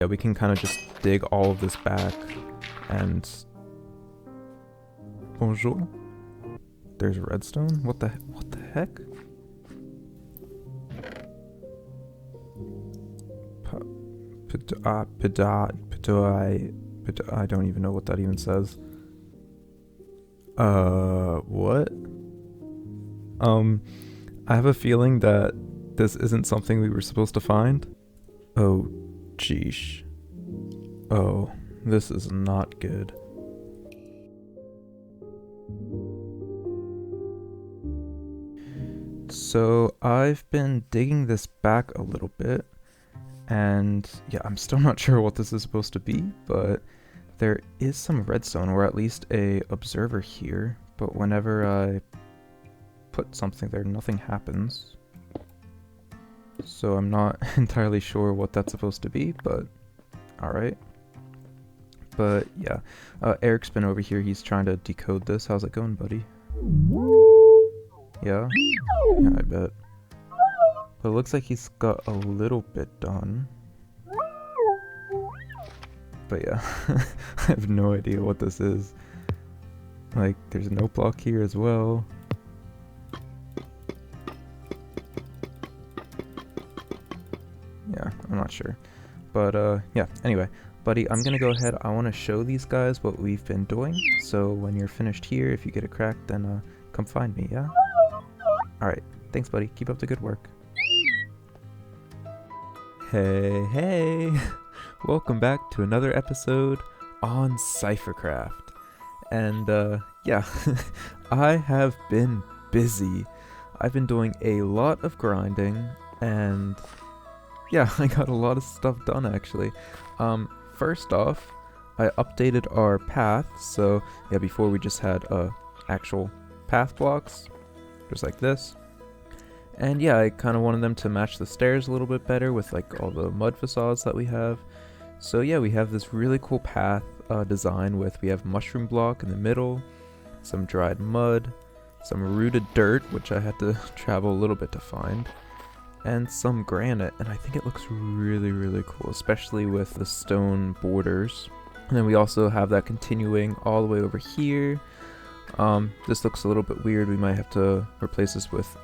Yeah, we can kind of just dig all of this back and... Bonjour. There's redstone? What the heck? I don't even know what that even says. What? I have a feeling that this isn't something we were supposed to find. Oh, geesh. Oh, this is not good. So I've been digging this back a little bit, and yeah, I'm still not sure what this is supposed to be, but there is some redstone, or at least a observer here, but whenever I put something there, nothing happens. So I'm not entirely sure what that's supposed to be, but alright. But yeah, Eric's been over here, he's trying to decode this. How's it going, buddy? Yeah? Yeah, I bet. But it looks like he's got a little bit done. But yeah, I have no idea what this is. Like, there's no block here as well. Yeah, I'm not sure. But yeah, anyway, buddy, I'm gonna go ahead. I want to show these guys what we've been doing. So when you're finished here, if you get a crack, then come find me, yeah? Alright, thanks buddy, keep up the good work. Hey, welcome back to another episode on CypherCraft. And yeah, I have been busy. I've been doing a lot of grinding, and yeah, I got a lot of stuff done actually. First off, I updated our path. So yeah, before we just had actual path blocks, just like this. And yeah, I kind of wanted them to match the stairs a little bit better with like all the mud facades that we have. So yeah, we have this really cool path design we have mushroom block in the middle, some dried mud, some rooted dirt, which I had to travel a little bit to find, and some granite, and I think it looks really, really cool, especially with the stone borders. And then we also have that continuing all the way over here. This looks a little bit weird. We might have to replace this with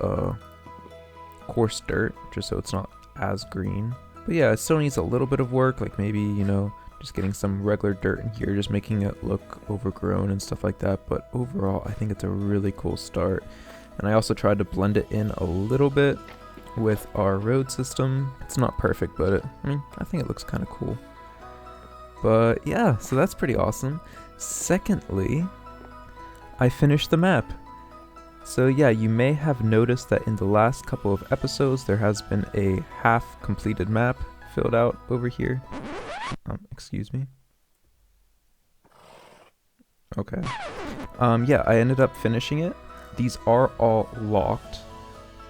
coarse dirt, just so it's not as green. But yeah, it still needs a little bit of work, like maybe, you know, just getting some regular dirt in here, just making it look overgrown and stuff like that. But overall, I think it's a really cool start. And I also tried to blend it in a little bit with our road system. It's not perfect, but I think it looks kind of cool. But yeah, so that's pretty awesome. Secondly, I finished the map. So yeah, you may have noticed that in the last couple of episodes there has been a half completed map filled out over here. Excuse me. Okay. Yeah, I ended up finishing it. These are all locked.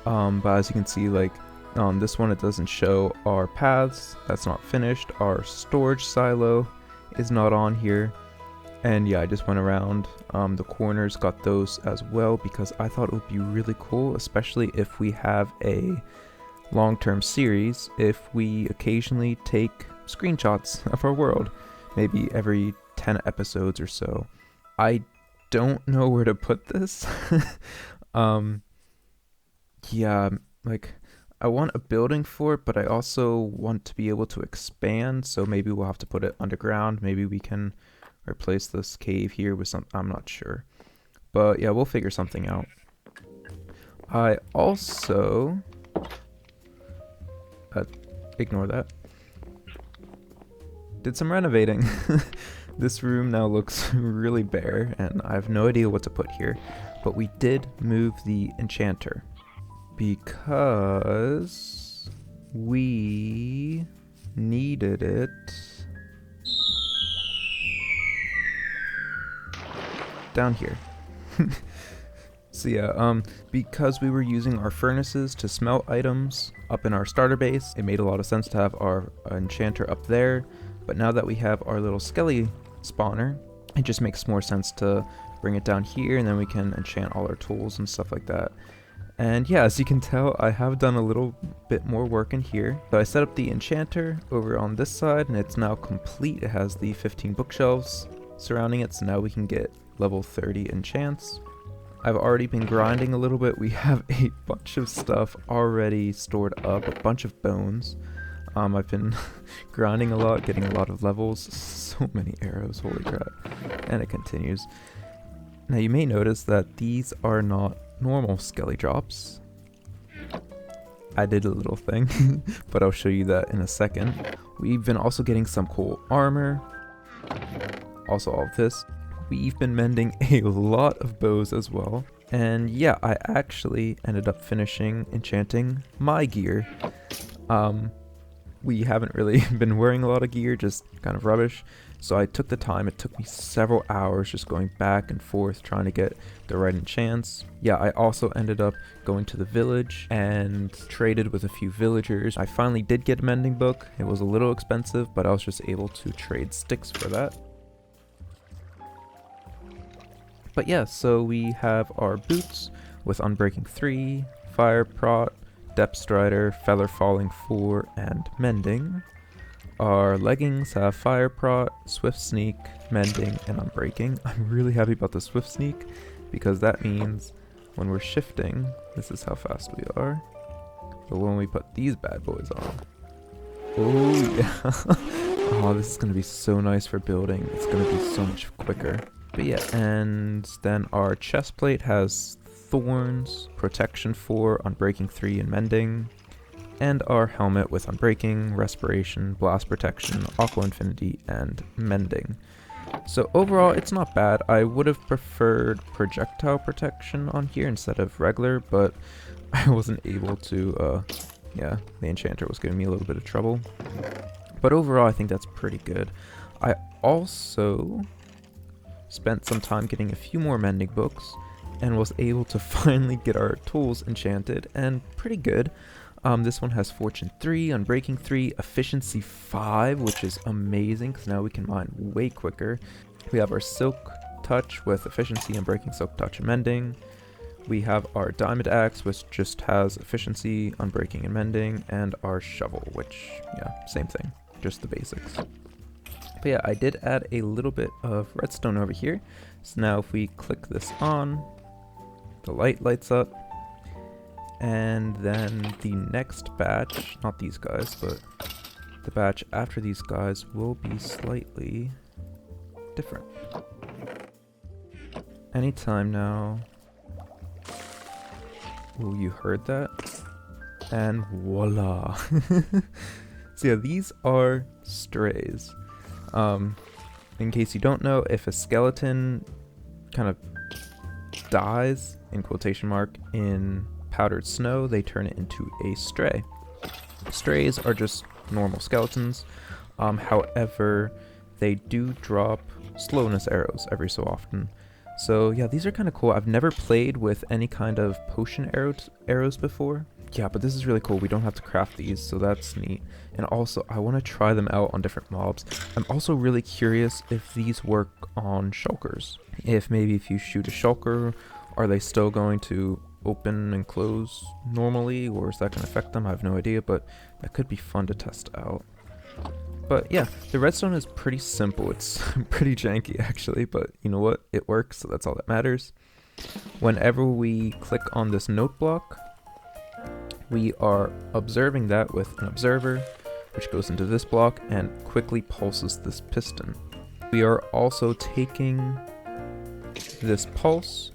But as you can see, like on this one it doesn't show our paths. That's not finished. Our storage silo is not on here. And yeah, I just went around the corners, got those as well, because I thought it would be really cool, especially if we have a long-term series, if we occasionally take screenshots of our world, maybe every 10 episodes or so. I don't know where to put this. Yeah, like I want a building for it, but I also want to be able to expand, so maybe we'll have to put it underground. Maybe we can replace this cave here with some, I'm not sure. But yeah, we'll figure something out. I also, ignore that, did some renovating. This room now looks really bare, and I have no idea what to put here. But we did move the enchanter, because we needed it down here. So yeah, because we were using our furnaces to smelt items up in our starter base, it made a lot of sense to have our enchanter up there. But now that we have our little Skelly spawner, it just makes more sense to bring it down here, and then we can enchant all our tools and stuff like that. And yeah, as you can tell, I have done a little bit more work in here. So I set up the enchanter over on this side, and it's now complete. It has the 15 bookshelves surrounding it, so now we can get level 30 enchants. I've already been grinding a little bit. We have a bunch of stuff already stored up, a bunch of bones. I've been grinding a lot, getting a lot of levels. So many arrows, holy crap. And it continues. Now you may notice that these are not normal Skelly drops. I did a little thing, but I'll show you that in a second. We've been also getting some cool armor. Also all of this. We've been mending a lot of bows as well. And yeah, I actually ended up finishing enchanting my gear. We haven't really been wearing a lot of gear, just kind of rubbish. So I took the time. It took me several hours just going back and forth trying to get the right enchants. Yeah, I also ended up going to the village and traded with a few villagers. I finally did get a mending book. It was a little expensive, but I was just able to trade sticks for that. But yeah, so we have our boots with Unbreaking 3, Fire Prot, Depth Strider, Feather Falling 4, and Mending. Our leggings have Fire Prot, Swift Sneak, Mending, and Unbreaking. I'm really happy about the Swift Sneak because that means when we're shifting, this is how fast we are. But when we put these bad boys on, oh yeah. Oh, this is going to be so nice for building. It's going to be so much quicker. But yeah, and then our chest plate has Thorns, Protection 4, Unbreaking 3, and Mending. And our helmet with Unbreaking, Respiration, Blast Protection, Aqua Infinity, and Mending. So overall, it's not bad. I would have preferred Projectile Protection on here instead of regular, but I wasn't able to, yeah, the enchanter was giving me a little bit of trouble. But overall, I think that's pretty good. I also spent some time getting a few more mending books and was able to finally get our tools enchanted, and pretty good. This one has Fortune 3, Unbreaking 3, Efficiency 5, which is amazing because now we can mine way quicker. We have our Silk Touch with Efficiency, Unbreaking, Silk Touch, and Mending. We have our Diamond Axe, which just has Efficiency, Unbreaking, and Mending, and our Shovel, which, yeah, same thing, just the basics. But yeah, I did add a little bit of redstone over here. So now if we click this on, the light lights up. And then the next batch, not these guys, but the batch after these guys will be slightly different. Anytime now. Oh, you heard that? And voila. So yeah, these are strays. In case you don't know, if a skeleton kind of dies, in quotation mark, in powdered snow, they turn it into a stray. Strays are just normal skeletons. However, they do drop slowness arrows every so often. So yeah, these are kind of cool. I've never played with any kind of potion arrows before. Yeah, but this is really cool. We don't have to craft these, so that's neat. And also, I want to try them out on different mobs. I'm also really curious if these work on shulkers. If maybe if you shoot a shulker, are they still going to open and close normally, or is that going to affect them? I have no idea, but that could be fun to test out. But yeah, the redstone is pretty simple. It's pretty janky actually, but you know what? It works, so that's all that matters. Whenever we click on this note block, we are observing that with an observer, which goes into this block and quickly pulses this piston. We are also taking this pulse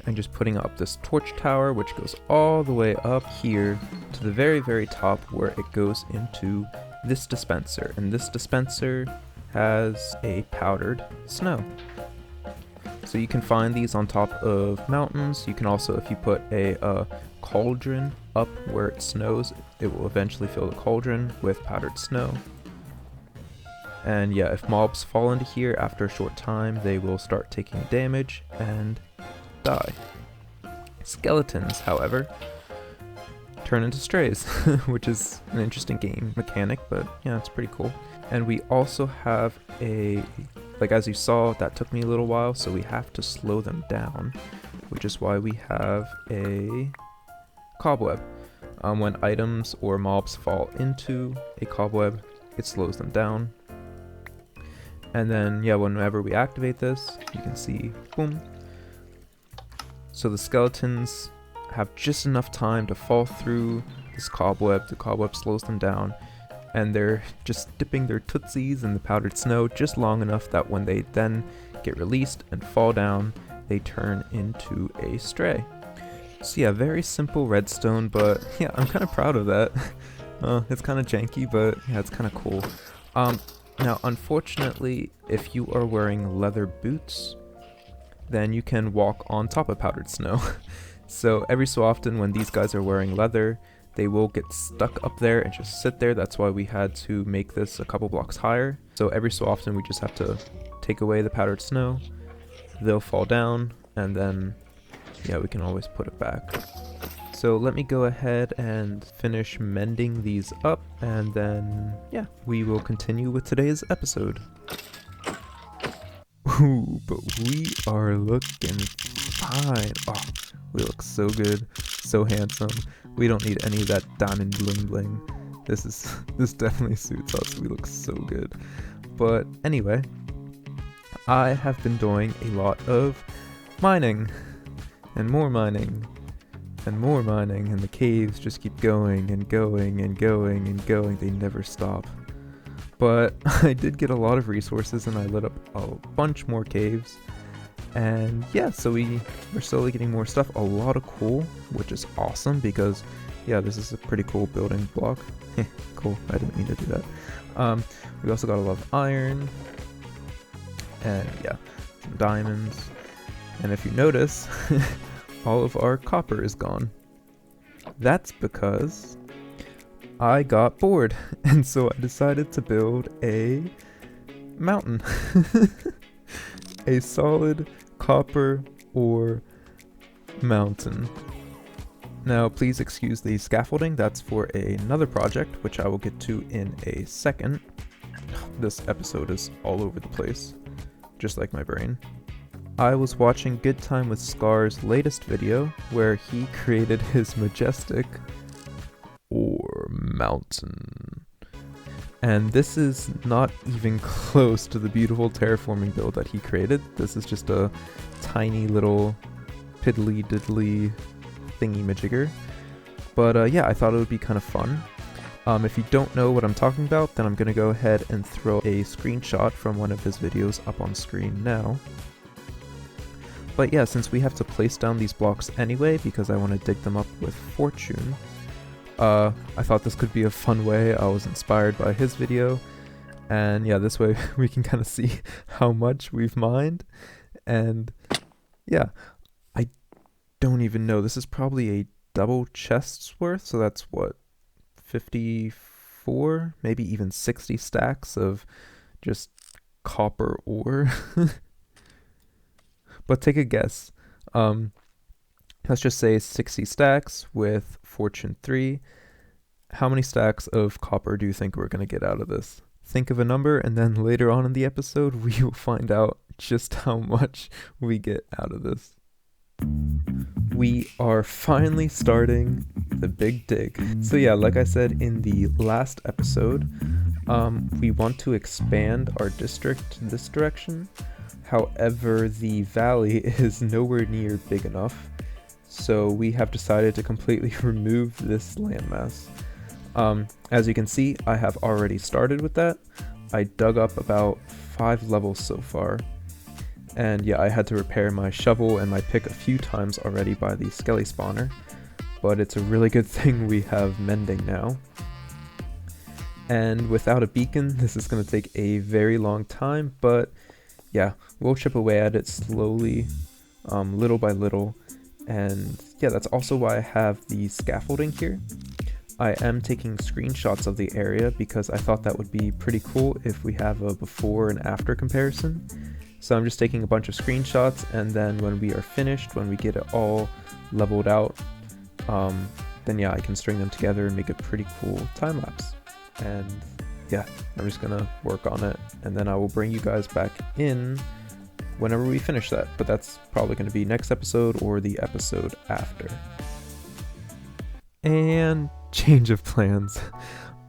and just putting up this torch tower, which goes all the way up here to the very, very top, where it goes into this dispenser. And this dispenser has a powdered snow. So you can find these on top of mountains. You can also, if you put a cauldron up where it snows, it will eventually fill the cauldron with powdered snow. And yeah, if mobs fall into here after a short time, they will start taking damage and die. Skeletons, however, turn into strays, which is an interesting game mechanic, but yeah, it's pretty cool. And we also have like as you saw, that took me a little while, so we have to slow them down, which is why we have a cobweb. When items or mobs fall into a cobweb, it slows them down. And then, yeah, whenever we activate this, you can see, boom. So the skeletons have just enough time to fall through this cobweb. The cobweb slows them down, and they're just dipping their tootsies in the powdered snow just long enough that when they then get released and fall down, they turn into a stray. So yeah, very simple redstone, but yeah, I'm kind of proud of that. It's kind of janky, but yeah, it's kind of cool. Now, unfortunately, if you are wearing leather boots, then you can walk on top of powdered snow. So every so often when these guys are wearing leather, they will get stuck up there and just sit there. That's why we had to make this a couple blocks higher. So every so often we just have to take away the powdered snow. They'll fall down, and then yeah, we can always put it back. So let me go ahead and finish mending these up, and then yeah, we will continue with today's episode. Ooh, but we are looking fine. Oh, we look so good, so handsome. We don't need any of that diamond bling bling. This definitely suits us. We look so good. But anyway, I have been doing a lot of mining, and more mining, and more mining, and the caves just keep going and going and going and going. They never stop. But I did get a lot of resources, and I lit up a bunch more caves. And yeah, so we're slowly getting more stuff, a lot of coal, which is awesome because yeah, this is a pretty cool building block. Cool, I didn't mean to do that. We also got a lot of iron, and yeah, some diamonds. And if you notice, all of our copper is gone. That's because I got bored, and so I decided to build a mountain. A solid copper ore mountain. Now, please excuse the scaffolding. That's for another project, which I will get to in a second. This episode is all over the place, just like my brain. I was watching Good Time with Scar's latest video, where he created his majestic ore mountain. And this is not even close to the beautiful terraforming build that he created. This is just a tiny little piddly diddly thingy majigger. But yeah, I thought it would be kind of fun. If you don't know what I'm talking about, then I'm going to go ahead and throw a screenshot from one of his videos up on screen now. But yeah, since we have to place down these blocks anyway, because I want to dig them up with fortune, I thought this could be a fun way. I was inspired by his video, and yeah, this way we can kind of see how much we've mined. And yeah, I don't even know, this is probably a double chest's worth, so that's what, 54, maybe even 60 stacks of just copper ore. But take a guess. Let's just say 60 stacks with fortune 3. How many stacks of copper do you think we're going to get out of this? Think of a number, and then later on in the episode, we will find out just how much we get out of this. We are finally starting the big dig. So yeah, like I said in the last episode, we want to expand our district this direction. However, the valley is nowhere near big enough, so we have decided to completely remove this landmass. As you can see, I have already started with that. I dug up about 5 levels so far, and yeah, I had to repair my shovel and my pick a few times already by the Skelly spawner, but it's a really good thing we have mending now. And without a beacon, this is going to take a very long time, but yeah, we'll chip away at it slowly, little by little. And yeah, that's also why I have the scaffolding here. I am taking screenshots of the area because I thought that would be pretty cool if we have a before and after comparison. So I'm just taking a bunch of screenshots, and then when we are finished, when we get it all leveled out, then yeah, I can string them together and make a pretty cool time lapse. And yeah, I'm just gonna work on it, and then I will bring you guys back in whenever we finish that, but that's probably going to be next episode or the episode after. And change of plans.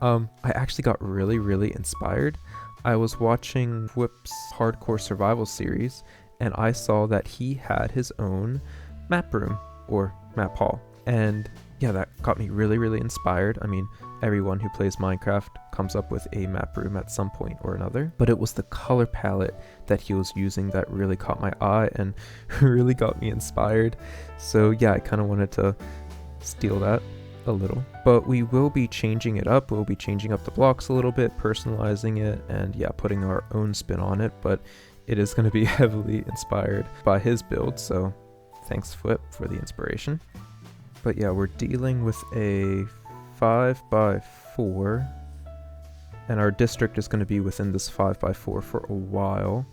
I actually got really inspired. I was watching Whip's Hardcore Survival series, and I saw that he had his own map room, or map hall. And yeah, that got me really inspired. I mean, everyone who plays Minecraft comes up with a map room at some point or another, but it was the color palette that he was using that really caught my eye and really got me inspired. So yeah, I kind of wanted to steal that a little, but we will be changing it up. We'll be changing up the blocks a little bit, personalizing it, and yeah, putting our own spin on it, but it is going to be heavily inspired by his build, so thanks Flip for the inspiration. But yeah, we're dealing with a 5x4, and our district is going to be within this 5x4 for a while.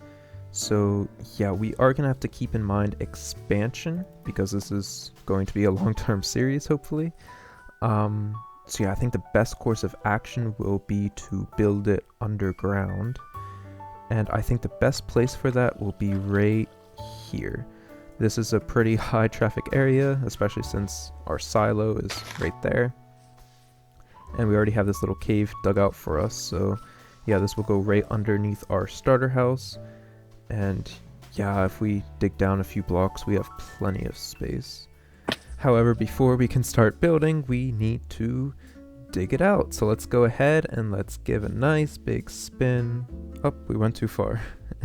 So yeah, we are going to have to keep in mind expansion, because this is going to be a long-term series, hopefully. So yeah, I think the best course of action will be to build it underground. And I think the best place for that will be right here. This is a pretty high traffic area, especially since our silo is right there. And we already have this little cave dug out for us, so yeah, this will go right underneath our starter house. And yeah, if we dig down a few blocks, we have plenty of space. However, before we can start building, we need to dig it out. So let's go ahead and let's give a nice big spin. Oh, we went too far.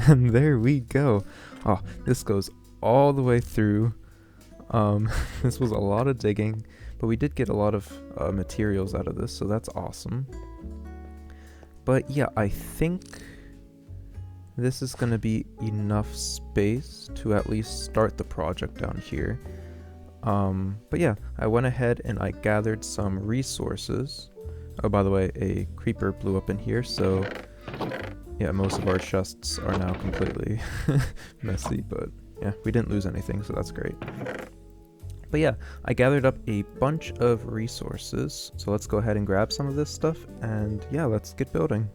And there we go. Oh, this goes all the way through. This was a lot of digging, but we did get a lot of materials out of this, so that's awesome. But yeah, I think this is going to be enough space to at least start the project down here. But yeah, I went ahead and I gathered some resources. Oh, by the way, a creeper blew up in here, so yeah, most of our chests are now completely messy, but yeah, we didn't lose anything, so that's great. But yeah, I gathered up a bunch of resources, so let's go ahead and grab some of this stuff, and yeah, let's get building.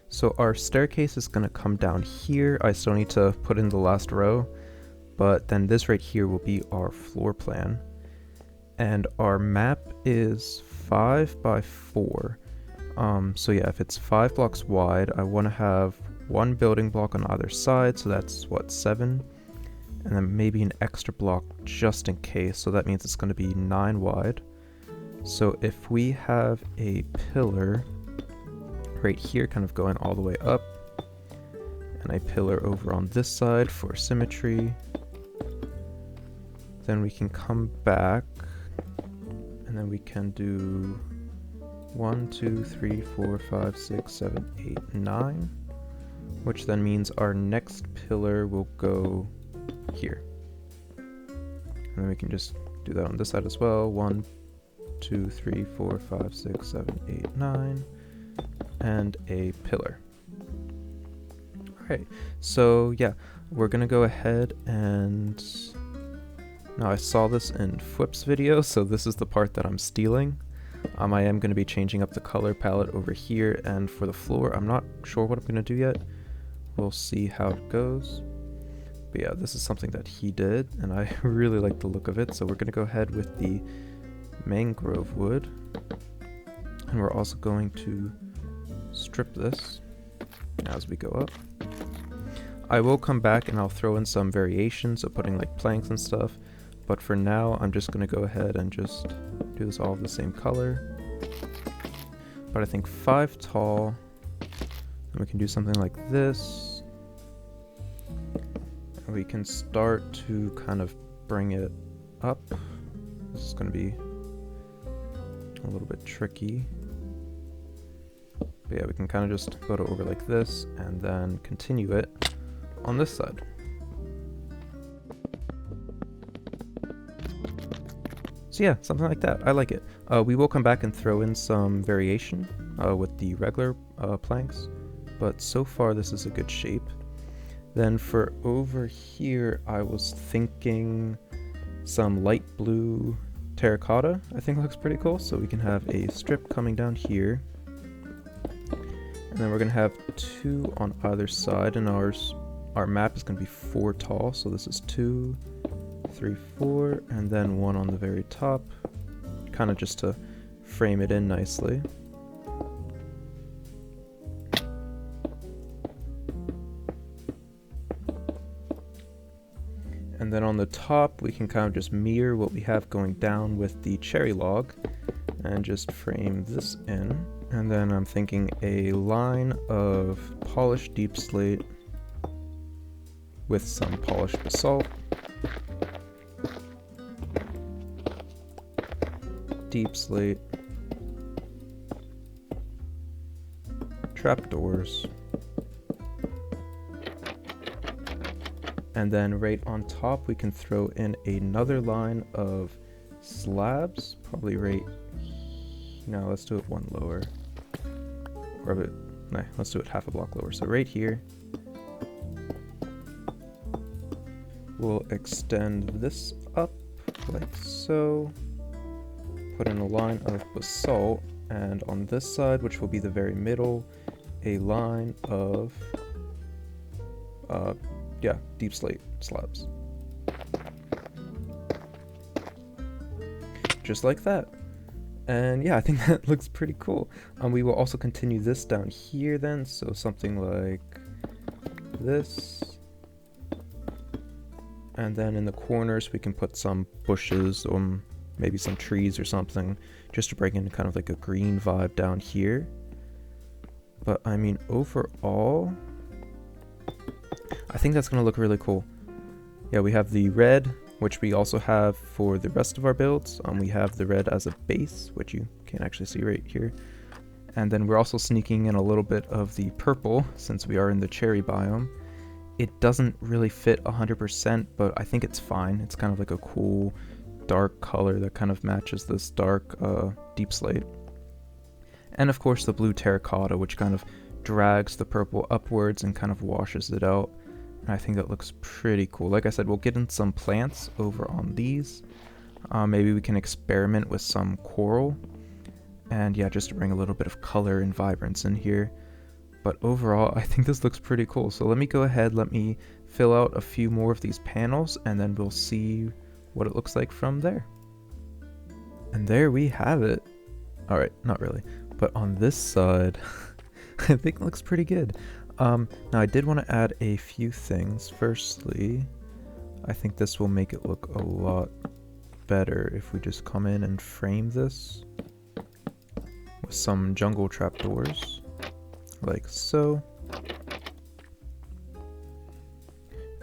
So our staircase is going to come down here. I still need to put in the last row, but then this right here will be our floor plan. And our map is 5x4. So yeah, if it's 5 blocks wide, I want to have one building block on either side, so that's what, 7? And then maybe an extra block just in case, so that means it's going to be 9 wide. So if we have a pillar right here, kind of going all the way up, and a pillar over on this side for symmetry, then we can come back, and then we can do 1, 2, 3, 4, 5, 6, 7, 8, 9, which then means our next pillar will go here. And then we can just do that on this side as well. 1, 2, 3, 4, 5, 6, 7, 8, 9, and a pillar. Alright, so yeah, we're gonna go ahead and... Now I saw this in Flip's video, so this is the part that I'm stealing. I am going to be changing up the color palette over here, and for the floor, I'm not sure what I'm going to do yet. We'll see how it goes. But yeah, this is something that he did, and I really like the look of it, so we're going to go ahead with the mangrove wood. And we're also going to strip this as we go up. I will come back and I'll throw in some variations of putting like planks and stuff. But for now, I'm just going to go ahead and just do this all of the same color. But I think 5 tall. And we can do something like this. And we can start to kind of bring it up. This is going to be a little bit tricky. But yeah, we can kind of just put it over like this and then continue it on this side. So yeah, something like that. I like it. We will come back and throw in some variation with the regular planks, but so far this is a good shape. Then for over here, I was thinking some light blue terracotta, I think looks pretty cool. So we can have a strip coming down here. And then we're gonna have 2 on either side, and our map is gonna be 4 tall, so this is 2, 3, 4, and then 1 on the very top. kind of just to frame it in nicely. And then on the top, we can kind of just mirror what we have going down with the cherry log and just frame this in. And then I'm thinking a line of polished deep slate with some polished basalt. Deep slate. Trapdoors. And then right on top, we can throw in another line of slabs, probably right. No, let's do it one lower. Or a bit, no, let's do it half a block lower. So right here, we'll extend this up like so. Put in a line of basalt, and on this side, which will be the very middle, a line of deep slate slabs. Just like that. And yeah, I think that looks pretty cool. We will also continue this down here then, so something like this. And then in the corners we can put some bushes or maybe some trees or something, just to bring in kind of like a green vibe down here. But I mean, overall, I think that's going to look really cool. Yeah, we have the red, which we also have for the rest of our builds. We have the red as a base, which you can actually see right here. And then we're also sneaking in a little bit of the purple, since we are in the cherry biome. It doesn't really fit 100%, but I think it's fine. It's kind of like a cool dark color that kind of matches this dark deep slate. And of course the blue terracotta, which kind of drags the purple upwards and kind of washes it out. And I think that looks pretty cool. Like I said, we'll get in some plants over on these. Maybe we can experiment with some coral. And yeah, just to bring a little bit of color and vibrance in here. But overall, I think this looks pretty cool. So let me go ahead, let me fill out a few more of these panels, and then we'll see what it looks like from there. And there we have it. Alright, not really. But on this side, I think it looks pretty good. Now I did want to add a few things. Firstly, I think this will make it look a lot better if we just come in and frame this with some jungle trapdoors, like so.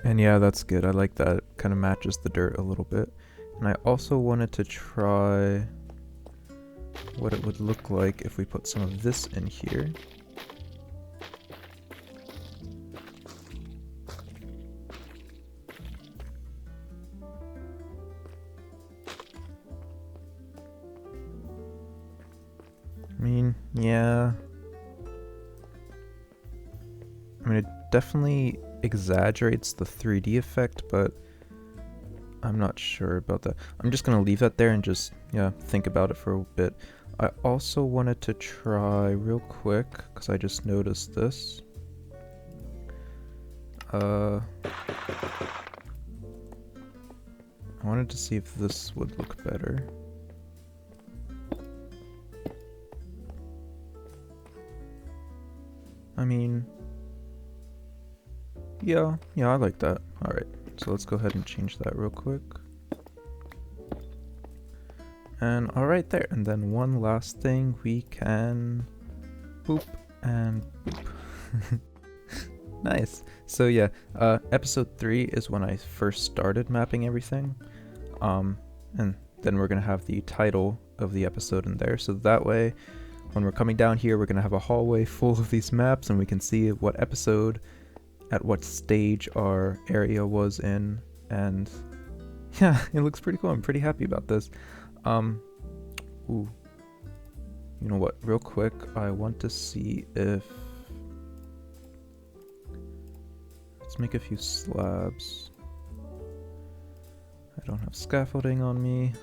And yeah, that's good. I like that. It kind of matches the dirt a little bit. And I also wanted to try what it would look like if we put some of this in here. I mean, yeah. I mean, it definitely exaggerates the 3D effect, but I'm not sure about that. I'm just gonna leave that there and just, yeah, think about it for a bit. I also wanted to try real quick, because I just noticed this. I wanted to see if this would look better. I mean, yeah, I like that. Alright, so let's go ahead and change that real quick. And alright there, and then one last thing, we can boop and boop. Nice. So yeah, episode 3 is when I first started mapping everything. And then we're gonna have the title of the episode in there, so that way when we're coming down here, we're going to have a hallway full of these maps, and we can see what episode, at what stage our area was in, and yeah, it looks pretty cool. I'm pretty happy about this. Ooh. You know what, real quick, I want to see if... Let's make a few slabs. I don't have scaffolding on me.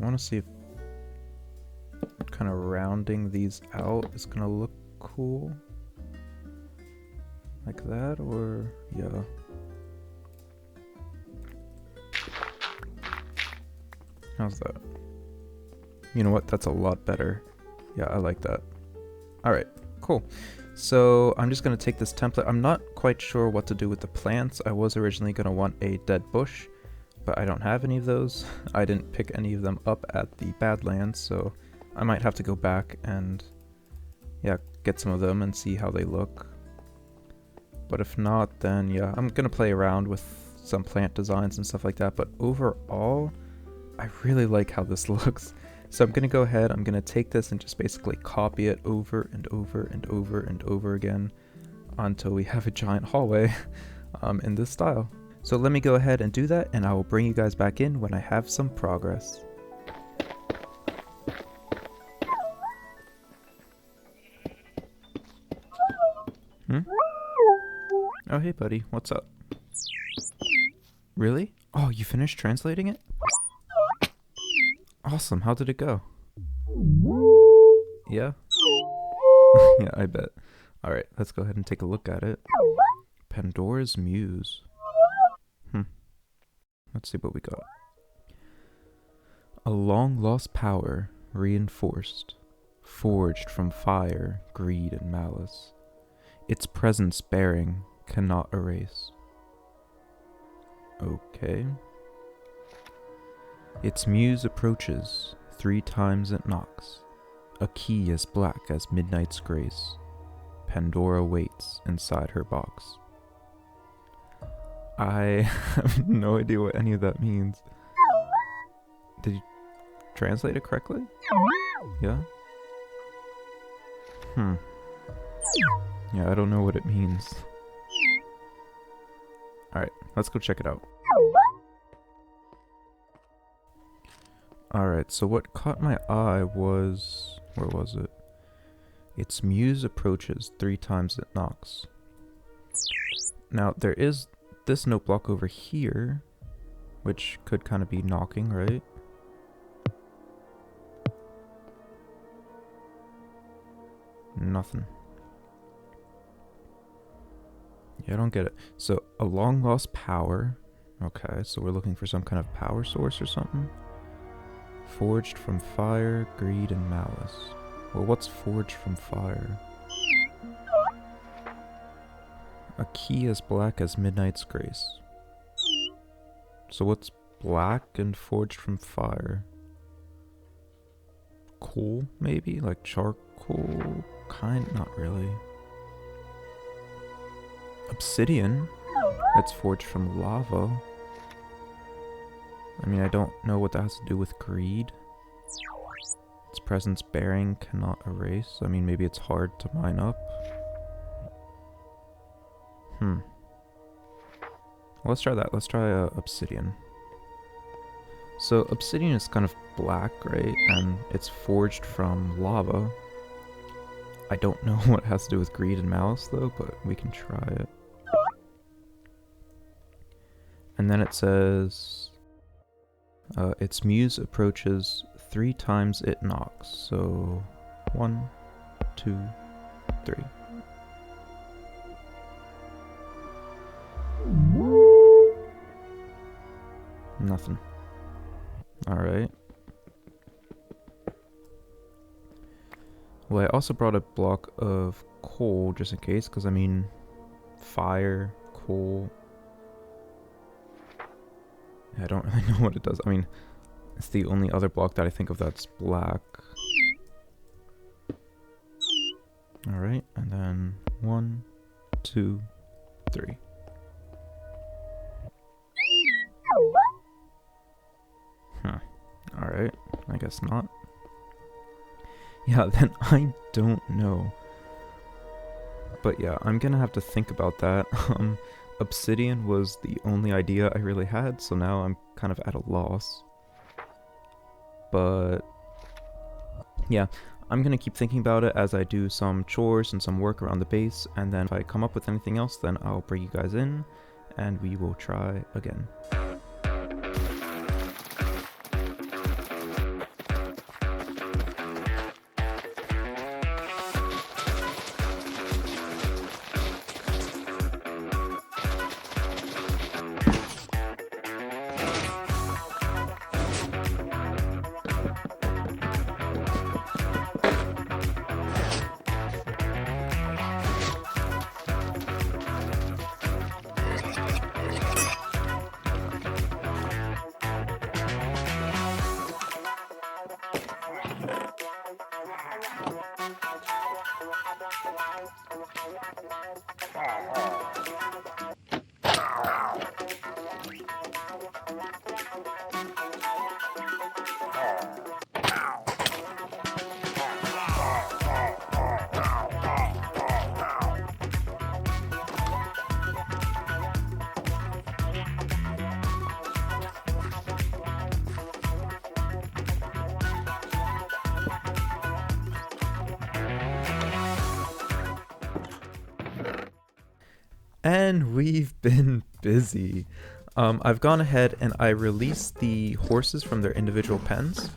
I want to see if kind of rounding these out is gonna look cool like that, or yeah. How's that? You know what? That's a lot better. Yeah, I like that. Alright, cool. So I'm just going to take this template. I'm not quite sure what to do with the plants. I was originally going to want a dead bush, but I don't have any of those. I didn't pick any of them up at the Badlands, so I might have to go back and, yeah, get some of them and see how they look. But if not, then yeah, I'm going to play around with some plant designs and stuff like that. But overall, I really like how this looks. So I'm going to go ahead, I'm going to take this and just basically copy it over and over and over and over again until we have a giant hallway in this style. So let me go ahead and do that, and I will bring you guys back in when I have some progress. Oh, hey buddy, what's up? Really? Oh, you finished translating it? Awesome, how did it go? Yeah? Yeah, I bet. Alright, let's go ahead and take a look at it. Pandora's Muse. Let's see what we got. A long lost power, reinforced, forged from fire, greed, and malice. Its presence bearing, cannot erase. Okay. Its muse approaches, 3 times it knocks. A key as black as midnight's grace. Pandora waits inside her box. I have no idea what any of that means. Did you translate it correctly? Yeah? Yeah, I don't know what it means. Alright, let's go check it out. Alright, so what caught my eye was... where was it? Its muse approaches, 3 times it knocks. Now, there is this note block over here, which could kind of be knocking, right? Nothing. Yeah, I don't get it. So, a long lost power. Okay, so we're looking for some kind of power source or something. Forged from fire, greed, and malice. Well, what's forged from fire? A key as black as midnight's grace. So what's black and forged from fire? Coal, maybe? Like charcoal? Not really. Obsidian? It's forged from lava. I mean, I don't know what that has to do with greed. Its presence bearing cannot erase. I mean, maybe it's hard to mine up. Let's try that. Let's try obsidian. So obsidian is kind of black, right? And it's forged from lava. I don't know what it has to do with greed and malice though, but we can try it. And then it says... its muse approaches 3 times it knocks. So 1, 2, 3. Nothing. Alright. Well, I also brought a block of coal just in case, because I mean, fire, coal. I don't really know what it does. I mean, it's the only other block that I think of that's black. Alright, and then 1, 2, 3. Alright, I guess not. Yeah, then I don't know. But yeah, I'm gonna have to think about that. Obsidian was the only idea I really had, so now I'm kind of at a loss. But yeah, I'm gonna keep thinking about it as I do some chores and some work around the base, and then if I come up with anything else, then I'll bring you guys in, and we will try again. And we've been busy. I've gone ahead and I released the horses from their individual pens,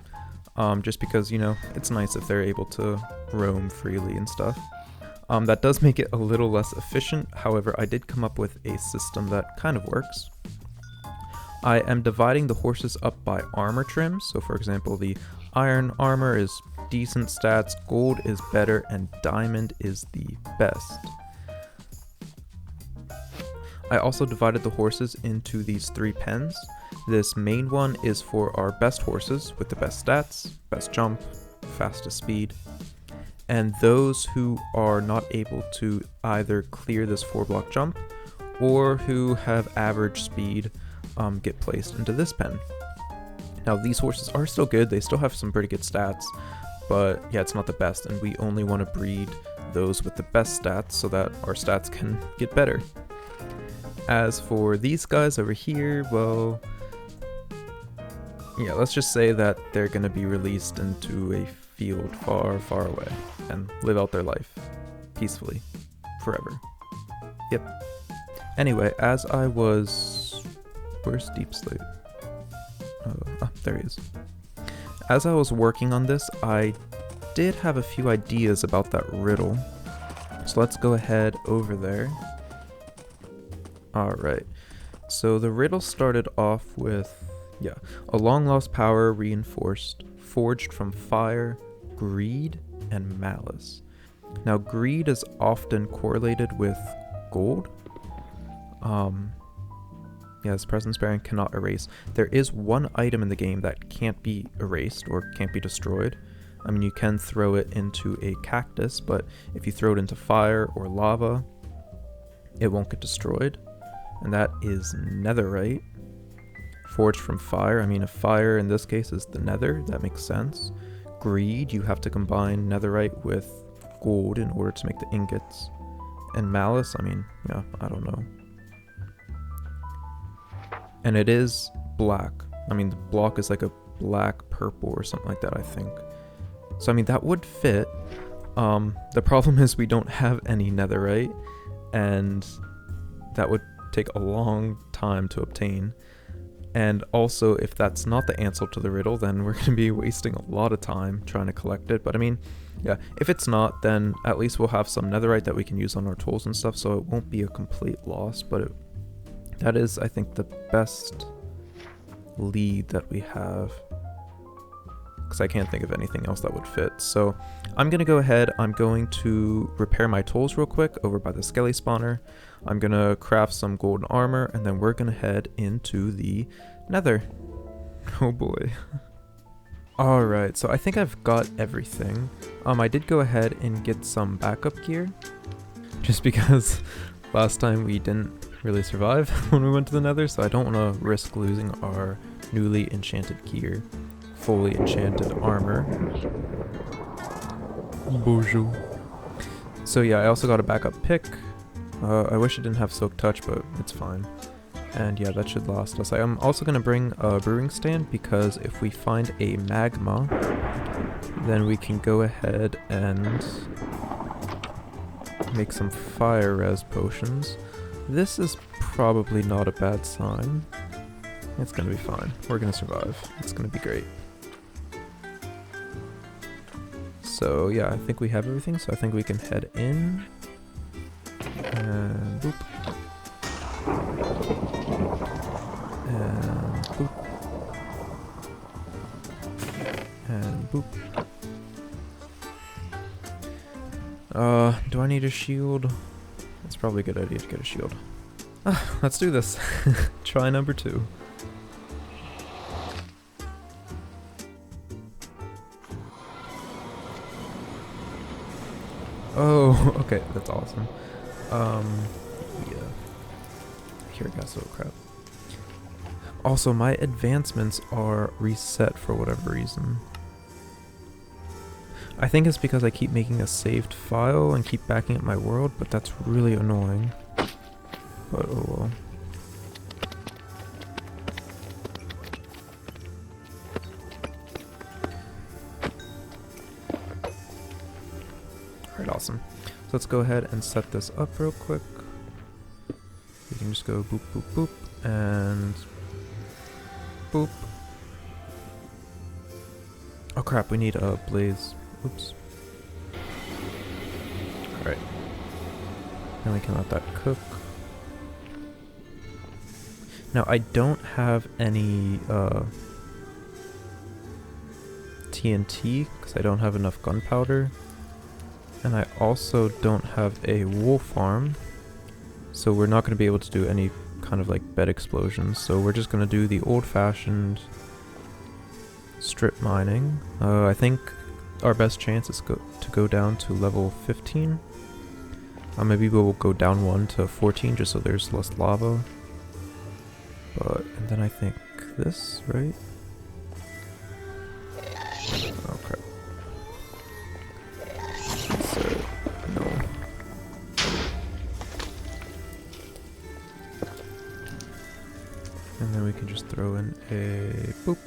just because, you know, it's nice if they're able to roam freely and stuff. That does make it a little less efficient, however, I did come up with a system that kind of works. I am dividing the horses up by armor trims, so for example, the iron armor is decent stats, gold is better, and diamond is the best. I also divided the horses into these 3 pens. This main one is for our best horses with the best stats, best jump, fastest speed, and those who are not able to either clear this 4-block jump or who have average speed get placed into this pen. Now these horses are still good, they still have some pretty good stats, but yeah, it's not the best, and we only want to breed those with the best stats so that our stats can get better. As for these guys over here, well, yeah, let's just say that they're going to be released into a field far, far away and live out their life peacefully forever. Yep. Anyway, as I was... Where's Deep Slate? There he is. As I was working on this, I did have a few ideas about that riddle. So let's go ahead over there. Alright, so the riddle started off with, a long lost power reinforced, forged from fire, greed, and malice. Now, greed is often correlated with gold. This presence bearing cannot erase. There is one item in the game that can't be erased or can't be destroyed. I mean, you can throw it into a cactus, but if you throw it into fire or lava, it won't get destroyed. And that is netherite, forged from fire. I mean, if fire in this case is the nether, that makes sense. Greed, you have to combine netherite with gold in order to make the ingots. And malice, I mean, I don't know. And it is black. I mean, the block is like a black purple or something like that, I think. So, I mean, that would fit. The problem is we don't have any netherite, and that would take a long time to obtain. And also, if that's not the answer to the riddle, then we're going to be wasting a lot of time trying to collect it. But I mean, if it's not, then at least we'll have some netherite that we can use on our tools and stuff, so it won't be a complete loss. But that is, I think, the best lead that we have, because I can't think of anything else that would fit. So I'm going to go ahead, I'm going to repair my tools real quick over by the Skelly spawner. I'm going to craft some golden armor, and then we're going to head into the Nether. Oh boy. Alright, so I think I've got everything. I did go ahead and get some backup gear, just because last time we didn't really survive when we went to the Nether, so I don't want to risk losing our newly enchanted gear. Fully enchanted armor. Bonjour. So yeah, I also got a backup pick. I wish it didn't have Silk Touch, but it's fine. And yeah, that should last us. I am also going to bring a brewing stand, because if we find a magma, then we can go ahead and make some fire res potions. This is probably not a bad sign. It's going to be fine. We're going to survive. It's going to be great. So yeah, I think we have everything, so I think we can head in. And boop. And boop. And boop. Do I need a shield? It's probably a good idea to get a shield. Let's do this. Try number 2. Oh, okay, that's awesome. Yeah. Here we go, so crap. Also, my advancements are reset for whatever reason. I think it's because I keep making a saved file and keep backing up my world, but that's really annoying. But oh well. Alright, awesome. So let's go ahead and set this up real quick. We can just go boop, boop, boop, and boop. Oh crap, we need a blaze. Oops. Alright. Then we can let that cook. Now I don't have any TNT because I don't have enough gunpowder. And I also don't have a wool farm, so we're not going to be able to do any kind of like bed explosions. So we're just going to do the old-fashioned strip mining. I think our best chance is to go down to level 15. Maybe we'll go down 1 to 14 just so there's less lava. And then I think this, right? Oh crap. No. And then we can just throw in a boop.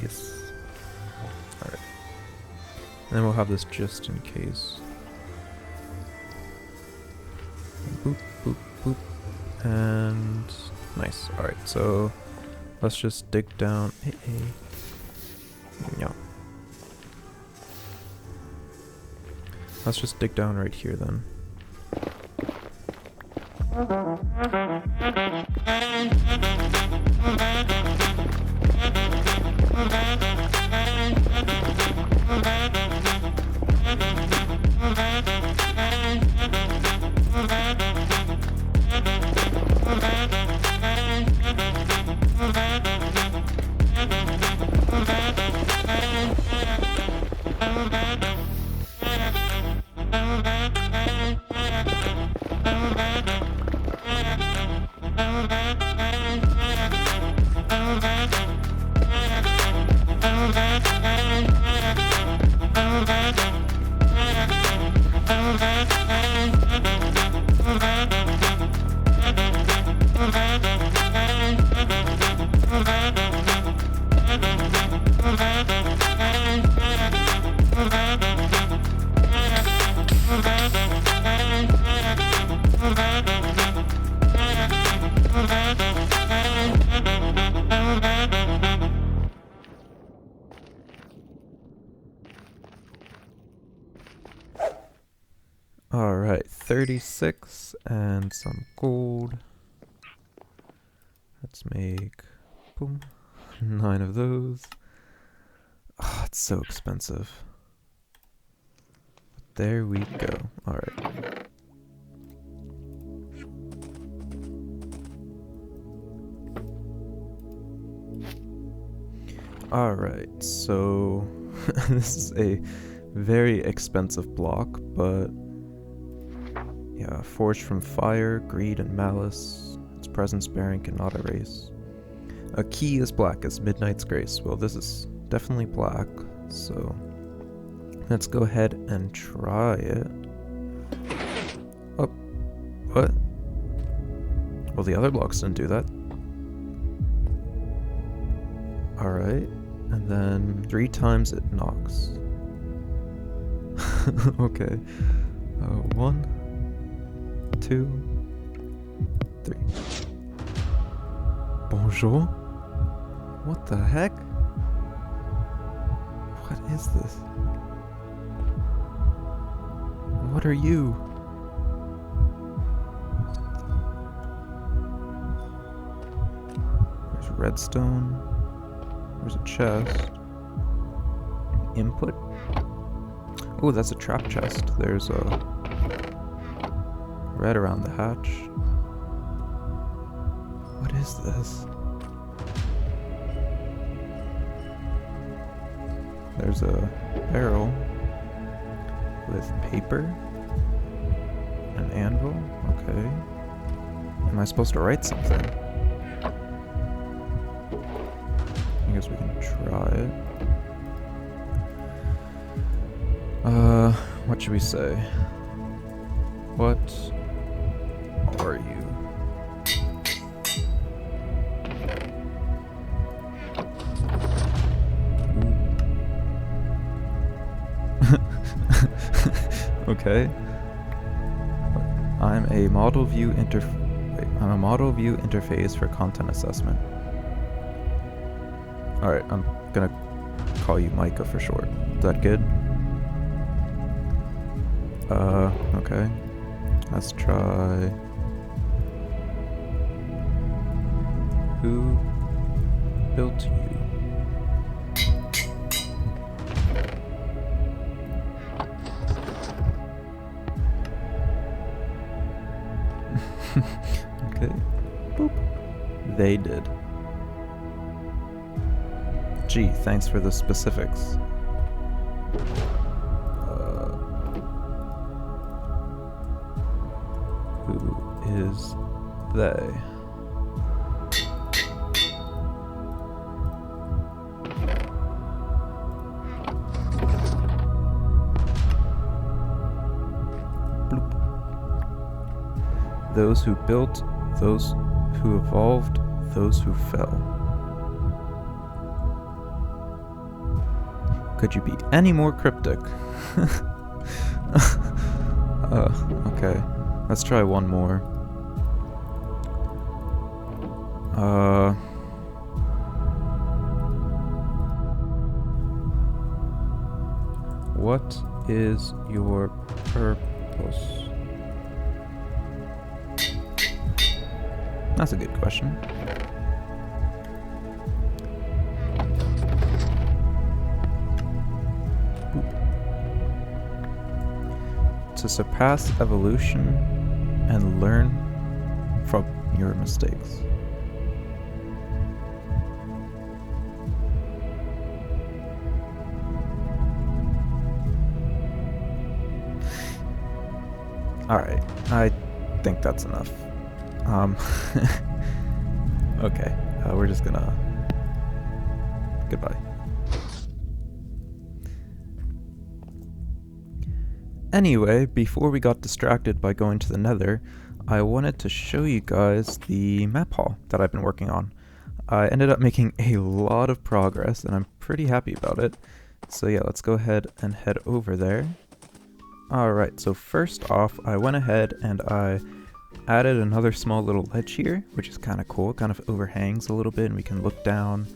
Yes. Alright. And then we'll have this just in case. Boop, boop, boop. And nice. Alright, so let's just dig down. Hey. Yeah. Let's just dig down right here then. Alright, 36 and some gold. Let's make, boom, 9 of those. Oh, it's so expensive. But there we go. Alright. Alright, so this is a very expensive block, but yeah, forged from fire, greed, and malice. Its presence bearing cannot erase. A key is black as midnight's grace. Well, this is definitely black, so let's go ahead and try it. Oh, what? Well, the other blocks didn't do that. Alright, and then 3 times it knocks. Okay. 1, 2, 3. Bonjour? What the heck? What is this? What are you? There's redstone. There's a chest. Input. Oh, that's a trap chest. There's a red around the hatch. What is this? There's a barrel with paper. An anvil, okay. Am I supposed to write something? I guess we can try it. What should we say? What are you? Okay. I'm a model view interface for content assessment. Alright, I'm gonna call you M.I.C.A for short. Is that good? Okay. Let's try... Who built you? Okay. Boop. They did. Gee, thanks for the specifics. Who is they? Bloop. Those who built, those who evolved, those who fell. Could you be any more cryptic? Okay. Let's try one more. What is your purpose? That's a good question. To surpass evolution and learn from your mistakes. Alright, I think that's enough. Okay, we're just gonna... Goodbye. Anyway, before we got distracted by going to the Nether, I wanted to show you guys the map haul that I've been working on. I ended up making a lot of progress, and I'm pretty happy about it. So yeah, let's go ahead and head over there. Alright, so first off, I went ahead and I added another small little ledge here, which is kind of cool. It kind of overhangs a little bit, and we can look down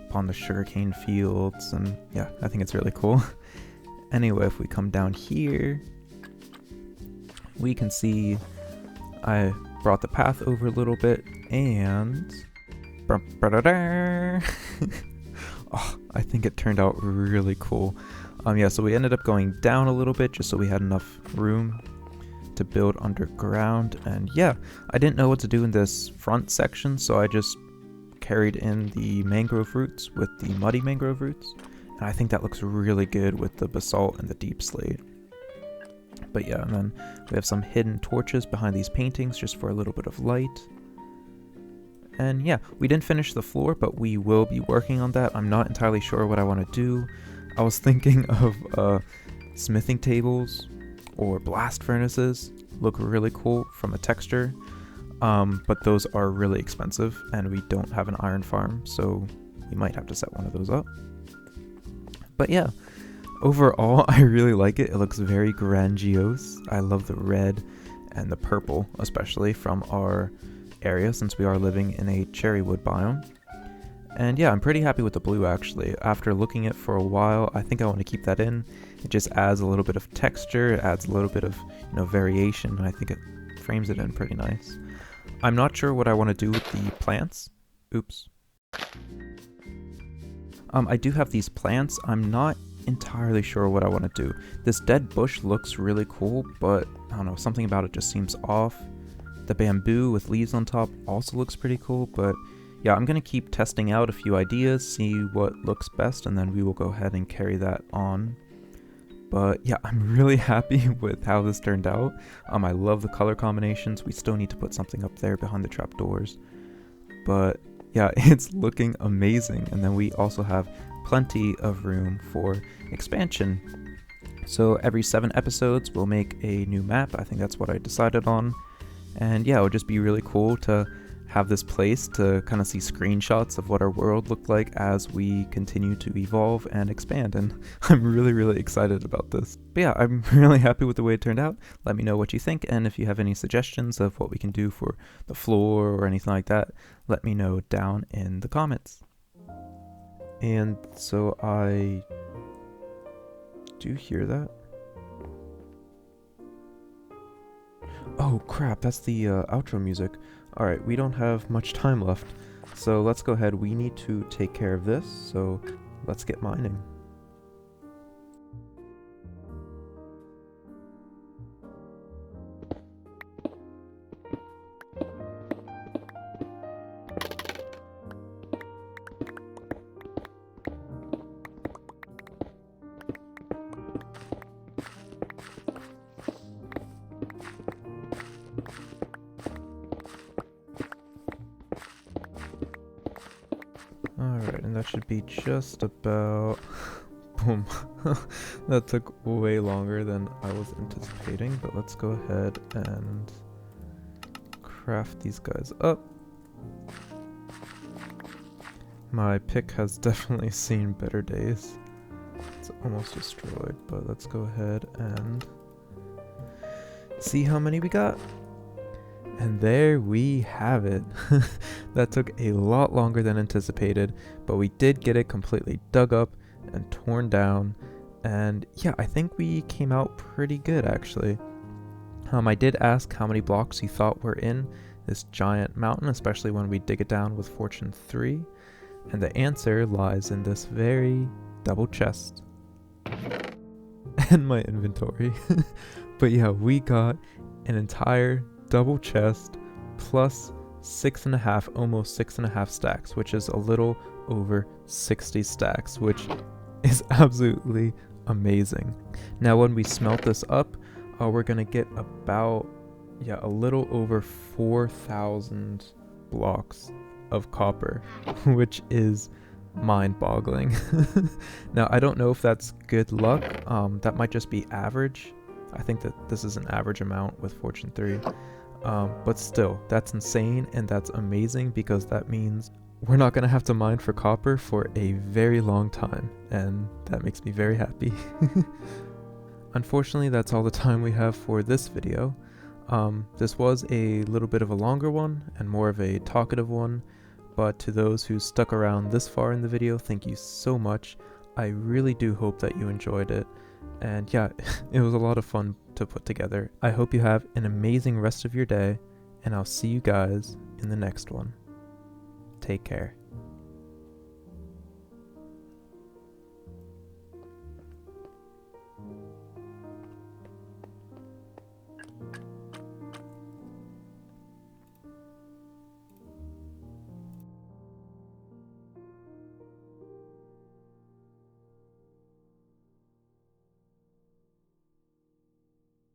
upon the sugarcane fields, and yeah, I think it's really cool. Anyway, if we come down here, we can see I brought the path over a little bit, and oh, I think it turned out really cool. Yeah, so we ended up going down a little bit just so we had enough room to build underground. And yeah, I didn't know what to do in this front section, so I just carried in the mangrove roots with the muddy mangrove roots. And I think that looks really good with the basalt and the deep slate. But yeah, and then we have some hidden torches behind these paintings just for a little bit of light. And yeah, we didn't finish the floor, but we will be working on that. I'm not entirely sure what I want to do. I was thinking of smithing tables or blast furnaces. Look really cool from a texture. But those are really expensive, and we don't have an iron farm, so we might have to set one of those up. But yeah, overall, I really like it. It looks very grandiose. I love the red and the purple, especially from our area, since we are living in a cherry wood biome. And yeah, I'm pretty happy with the blue, actually. After looking at it for a while, I think I want to keep that in. It just adds a little bit of texture, it adds a little bit of, variation, and I think it frames it in pretty nice. I'm not sure what I want to do with the plants. Oops. I do have these plants. I'm not entirely sure what I want to do. This dead bush looks really cool, but I don't know, something about it just seems off. The bamboo with leaves on top also looks pretty cool, but yeah, I'm going to keep testing out a few ideas, see what looks best, and then we will go ahead and carry that on. But yeah, I'm really happy with how this turned out. I love the color combinations. We still need to put something up there behind the trapdoors. But yeah, it's looking amazing. And then we also have plenty of room for expansion. So every 7 episodes, we'll make a new map. I think that's what I decided on. And yeah, it would just be really cool to have this place to kind of see screenshots of what our world looked like as we continue to evolve and expand. And I'm really excited about this. But yeah, I'm really happy with the way it turned out. Let me know what you think, and if you have any suggestions of what we can do for the floor or anything like that, let me know down in the comments. And so I do hear that. Oh crap, that's the outro music. Alright, we don't have much time left, so let's go ahead. We need to take care of this, so let's get mining. Alright, and that should be just about... Boom. That took way longer than I was anticipating, but let's go ahead and craft these guys up. My pick has definitely seen better days. It's almost destroyed, but let's go ahead and see how many we got. And there we have it. That took a lot longer than anticipated, but we did get it completely dug up and torn down. And yeah, I think we came out pretty good actually. I did ask how many blocks you thought were in this giant mountain, especially when we dig it down with Fortune 3. And the answer lies in this very double chest. And my inventory. But yeah, we got an entire double chest plus 6.5, almost 6.5 stacks, which is a little over 60 stacks, which is absolutely amazing. Now when we smelt this up, we're gonna get about a little over 4,000 blocks of copper, which is mind-boggling. Now I don't know if that's good luck. That might just be average. I think that this is an average amount with Fortune 3. But still, that's insane and that's amazing, because that means we're not going to have to mine for copper for a very long time, and that makes me very happy. Unfortunately, that's all the time we have for this video. This was a little bit of a longer one and more of a talkative one, but to those who stuck around this far in the video, thank you so much. I really do hope that you enjoyed it. And yeah, it was a lot of fun to put together. I hope you have an amazing rest of your day, and I'll see you guys in the next one. Take care.